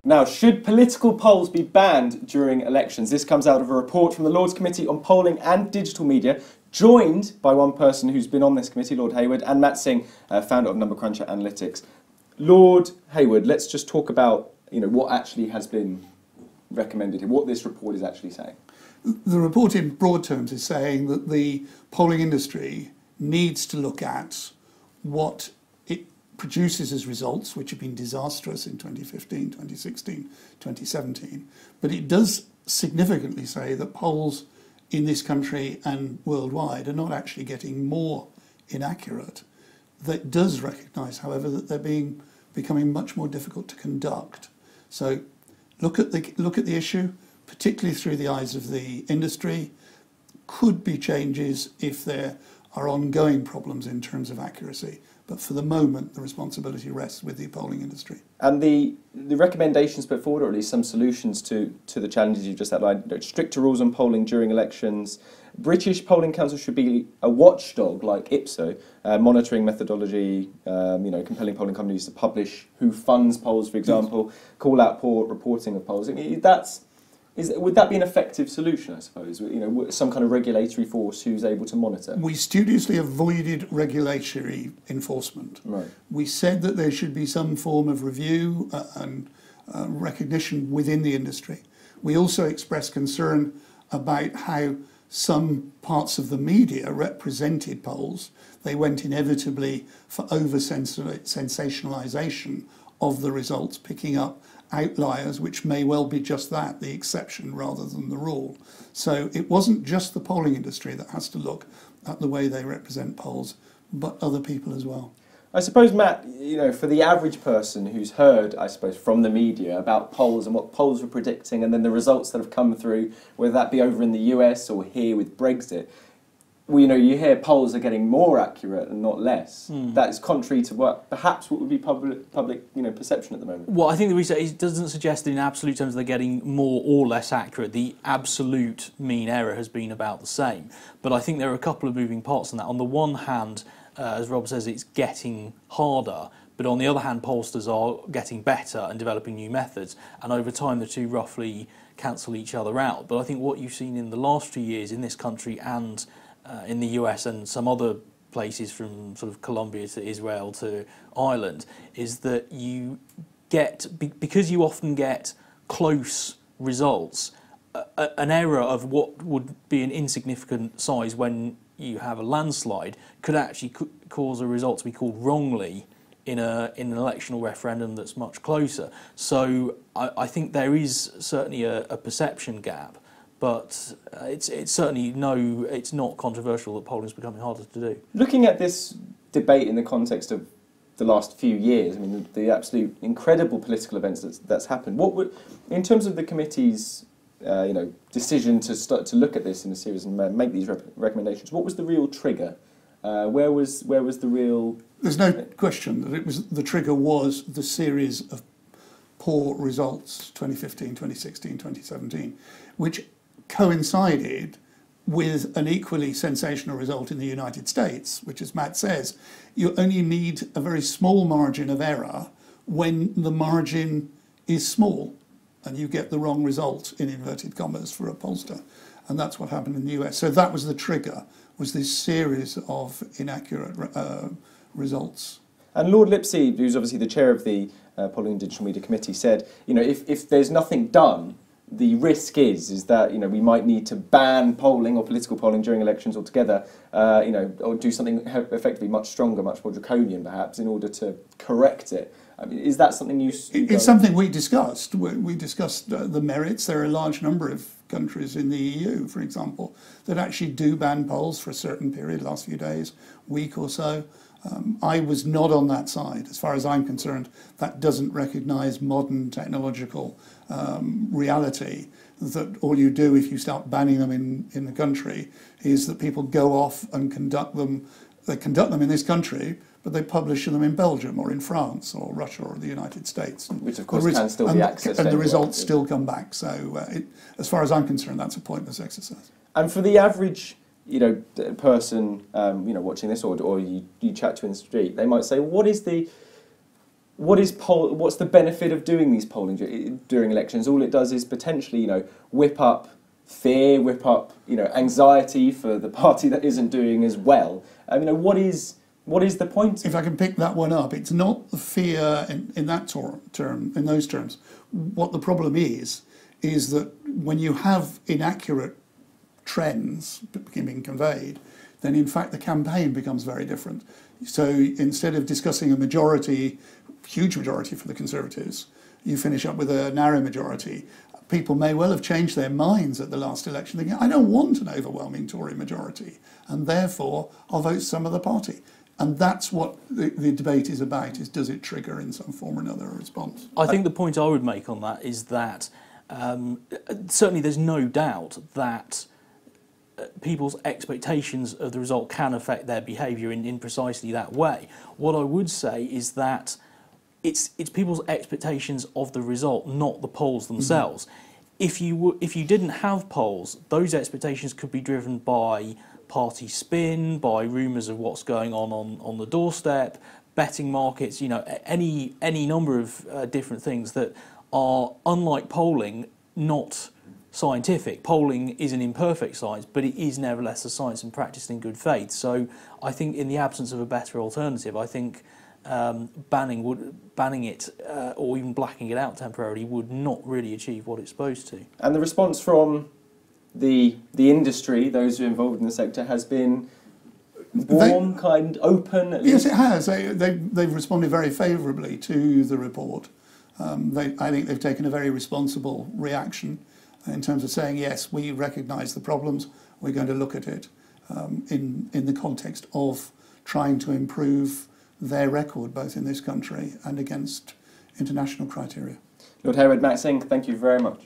Now, should political polls be banned during elections? This comes out of a report from the Lords Committee on Polling and Digital Media, joined by one person who's been on this committee, Lord Hayward, and Matt Singh, founder of Number Cruncher Analytics. Lord Hayward, let's just talk about what actually has been recommended here, what this report is actually saying. The report in broad terms is saying that the polling industry needs to look at what it produces as results, which have been disastrous in 2015, 2016, 2017. But it does significantly say that polls in this country and worldwide are not actually getting more inaccurate. That does recognise, however, that they're becoming much more difficult to conduct. So look at the issue, particularly through the eyes of the industry. Could be changes if there are ongoing problems in terms of accuracy. But for the moment, the responsibility rests with the polling industry. And the recommendations put forward, or at least some solutions to the challenges you've just outlined, stricter rules on polling during elections. British polling council should be a watchdog like Ipso, monitoring methodology, compelling polling companies to publish who funds polls, for example, call out poor reporting of polls. I mean, would that be an effective solution, I suppose? Some kind of regulatory force who's able to monitor? We studiously avoided regulatory enforcement. Right. We said that there should be some form of review and recognition within the industry. We also expressed concern about how some parts of the media represented polls. They went inevitably for over-sensationalisation of the results, picking up outliers, which may well be just that, the exception rather than the rule. So it wasn't just the polling industry that has to look at the way they represent polls, but other people as well. I suppose, Matt, for the average person who's heard, I suppose, from the media about polls and what polls were predicting and then the results that have come through, whether that be over in the US or here with Brexit, you hear polls are getting more accurate and not less. That is contrary to what would be public perception at the moment. Well, I think the research doesn't suggest that in absolute terms they're getting more or less accurate. The absolute mean error has been about the same. But I think there are a couple of moving parts in that. On the one hand, as Rob says, it's getting harder. But on the other hand, pollsters are getting better and developing new methods. And over time, the two roughly cancel each other out. But I think what you've seen in the last few years in this country and in the US and some other places from sort of Colombia to Israel to Ireland is that you get, because you often get close results, an error of what would be an insignificant size when you have a landslide could actually cause a result to be called wrongly in an election or referendum that's much closer. So I think there is certainly a perception gap. But it's certainly it's not controversial that polling is becoming harder to do. Looking at this debate in the context of the last few years, I mean, the absolute incredible political events that's happened. What would, in terms of the committee's, decision to start to look at this in a series and make these recommendations, what was the real trigger? Where was the real? There's no question that the trigger was the series of poor results, 2015, 2016, 2017, which coincided with an equally sensational result in the United States, which, as Matt says, you only need a very small margin of error when the margin is small and you get the wrong result, in inverted commas, for a pollster. And that's what happened in the US. So that was the trigger, was this series of inaccurate results. And Lord Lipsey, who's obviously the chair of the Polling and Digital Media Committee, said, if there's nothing done, the risk is that we might need to ban polling or political polling during elections altogether, or do something effectively much stronger, much more draconian perhaps, in order to correct it. I mean, is that something It's something we discussed. We discussed the merits. There are a large number of countries in the EU, for example, that actually do ban polls for a certain period, last few days, week or so. I was not on that side. As far as I'm concerned, that doesn't recognise modern technological reality, that all you do if you start banning them in the country is that people go off and conduct them. They conduct them in this country, but they publish them in Belgium or in France or Russia or the United States. Which of course can still be accessed. And the results still come back. So as far as I'm concerned, that's a pointless exercise. And for the average person, watching this, or you chat to in the street, they might say, what is the what's the benefit of doing these polling during elections? All it does is potentially, whip up fear, whip up, anxiety for the party that isn't doing as well. What is the point? If I can pick that one up, it's not the fear in those terms. What the problem is that when you have inaccurate trends being conveyed, then in fact the campaign becomes very different. So instead of discussing a huge majority for the Conservatives, you finish up with a narrow majority. People may well have changed their minds at the last election, thinking, I don't want an overwhelming Tory majority, and therefore I'll vote some other party. And that's what the debate is about, is does it trigger in some form or another a response? I think the point I would make on that is that certainly there's no doubt that people's expectations of the result can affect their behaviour in precisely that way. What I would say is that it's people's expectations of the result, not the polls themselves. Mm-hmm. If you didn't have polls, those expectations could be driven by party spin, by rumours of what's going on the doorstep, betting markets, any number of different things that are, unlike polling, not scientific. Polling is an imperfect science, but it is nevertheless a science and practiced in good faith. So I think in the absence of a better alternative, I think banning it or even blacking it out temporarily would not really achieve what it's supposed to. And the response from the industry, those who are involved in the sector, has been warm, open, at least? Yes, it has. They've responded very favourably to the report. I think they've taken a very responsible reaction in terms of saying, yes, we recognise the problems, we're going to look at it in the context of trying to improve their record, both in this country and against international criteria. Lord Hayward, Matt Singh, thank you very much.